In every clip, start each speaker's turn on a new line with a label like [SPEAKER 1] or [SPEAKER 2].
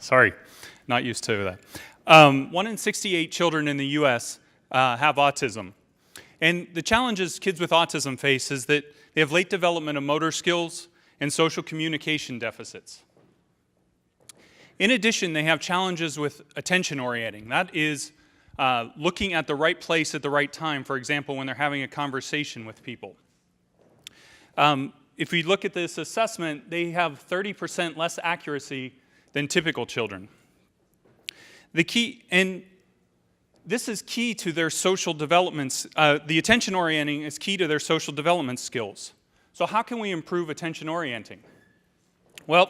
[SPEAKER 1] Sorry, not used to that. 1 in 68 children in the U.S. Have autism. And the challenges kids with autism face is that they have late development of motor skills and social communication deficits. In addition, they have challenges with attention orienting. That is looking at the right place at the right time, for example, when they're having a conversation with people. If we look at this assessment, they have 30% less accuracy than typical children. This is key to their social developments. The attention orienting is key to their social development skills. So how can we improve attention orienting? Well,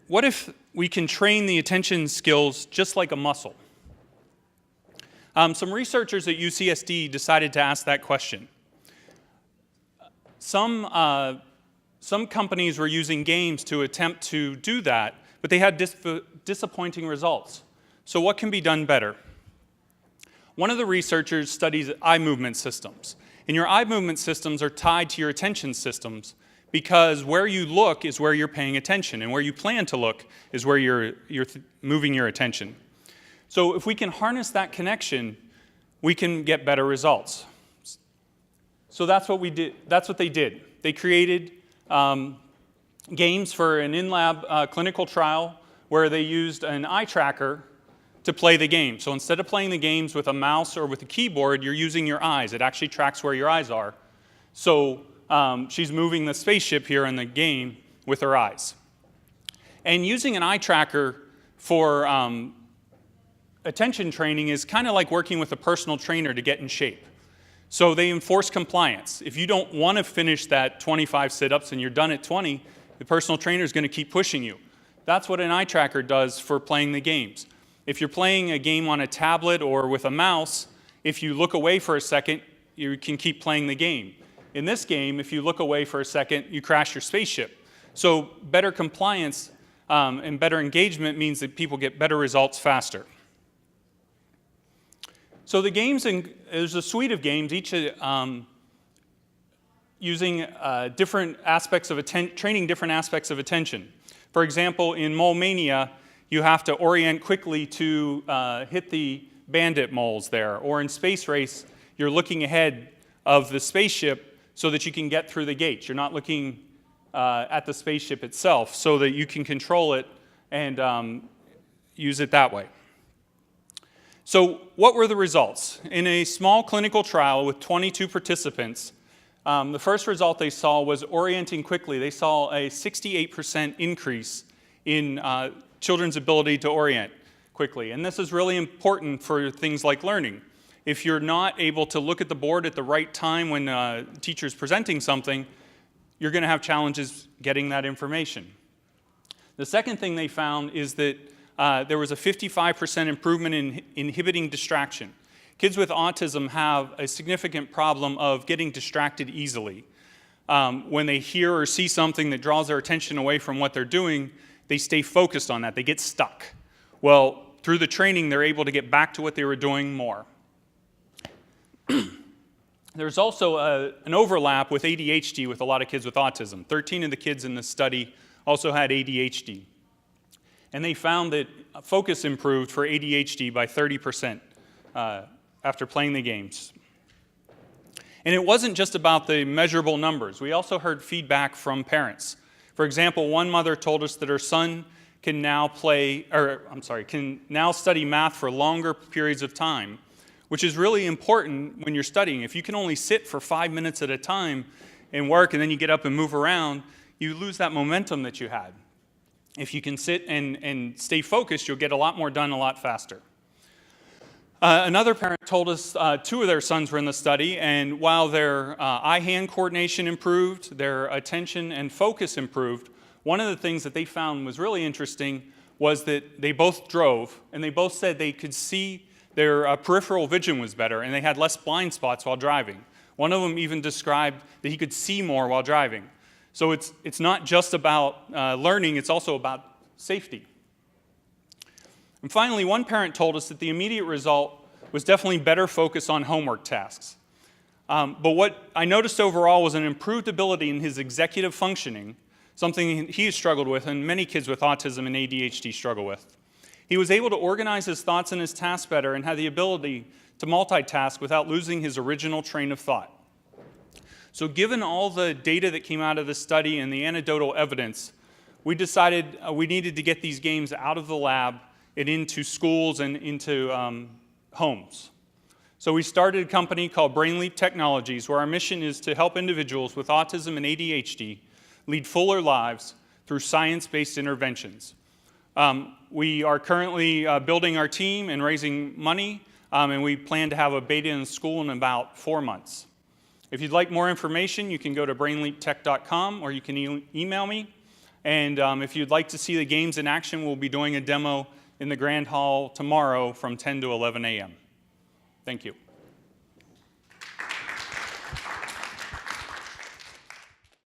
[SPEAKER 1] what if we can train the attention skills just like a muscle? Some researchers at UCSD decided to ask that question. Some companies were using games to attempt to do that, but they had disappointing results. So what can be done better? One of the researchers studies eye movement systems. And your eye movement systems are tied to your attention systems because where you look is where you're paying attention, and where you plan to look is where you're moving your attention. So if we can harness that connection, we can get better results. So that's what we did. That's what they did. They created games for an in-lab clinical trial where they used an eye tracker to play the game. So instead of playing the games with a mouse or with a keyboard, you're using your eyes. It actually tracks where your eyes are. So she's moving the spaceship here in the game with her eyes. And using an eye tracker for attention training is kind of like working with a personal trainer to get in shape. So they enforce compliance. If you don't want to finish that 25 sit-ups and you're done at 20, the personal trainer is going to keep pushing you. That's what an eye tracker does for playing the games. If you're playing a game on a tablet or with a mouse, if you look away for a second, you can keep playing the game. In this game, if you look away for a second, you crash your spaceship. So better compliance and better engagement means that people get better results faster. So the games, there's a suite of games, each using different aspects of training different aspects of attention. For example, in Mole Mania, you have to orient quickly to hit the bandit moles there. Or in Space Race, you're looking ahead of the spaceship so that you can get through the gates. You're not looking at the spaceship itself so that you can control it and use it that way. So what were the results? In a small clinical trial with 22 participants, the first result they saw was orienting quickly. They saw a 68% increase in children's ability to orient quickly. And this is really important for things like learning. If you're not able to look at the board at the right time when the teacher's presenting something, you're going to have challenges getting that information. The second thing they found is that there was a 55% improvement in inhibiting distraction. Kids with autism have a significant problem of getting distracted easily. When they hear or see something that draws their attention away from what they're doing, they stay focused on that. They get stuck. Well, through the training, they're able to get back to what they were doing more. There's also an overlap with ADHD with a lot of kids with autism. 13 of the kids in this study also had ADHD. And they found that focus improved for ADHD by 30% after playing the games. And it wasn't just about the measurable numbers. We also heard feedback from parents. For example, one mother told us that her son can now study math for longer periods of time, which is really important when you're studying. If you can only sit for 5 minutes at a time and work and then you get up and move around, you lose that momentum that you had. If you can sit and stay focused, you'll get a lot more done a lot faster. Another parent told us 2 of their sons were in the study, and while their eye-hand coordination improved, their attention and focus improved, one of the things that they found was really interesting was that they both drove, and they both said they could see their peripheral vision was better, and they had less blind spots while driving. One of them even described that he could see more while driving. So it's not just about learning, it's also about safety. And finally, one parent told us that the immediate result was definitely better focus on homework tasks. But what I noticed overall was an improved ability in his executive functioning. something he has struggled with and many kids with autism and ADHD struggle with. He was able to organize his thoughts and his tasks better and had the ability to multitask without losing his original train of thought. So given all the data that came out of this study and the anecdotal evidence, we decided we needed to get these games out of the lab and into schools and into homes. So we started a company called Brainleap Technologies, where our mission is to help individuals with autism and ADHD lead fuller lives through science-based interventions. We are currently building our team and raising money, and we plan to have a beta in school in about 4 months. If you'd like more information, you can go to brainleaptech.com or you can email me. And if you'd like to see the games in action, we'll be doing a demo in the Grand Hall tomorrow from 10 to 11 a.m. Thank you.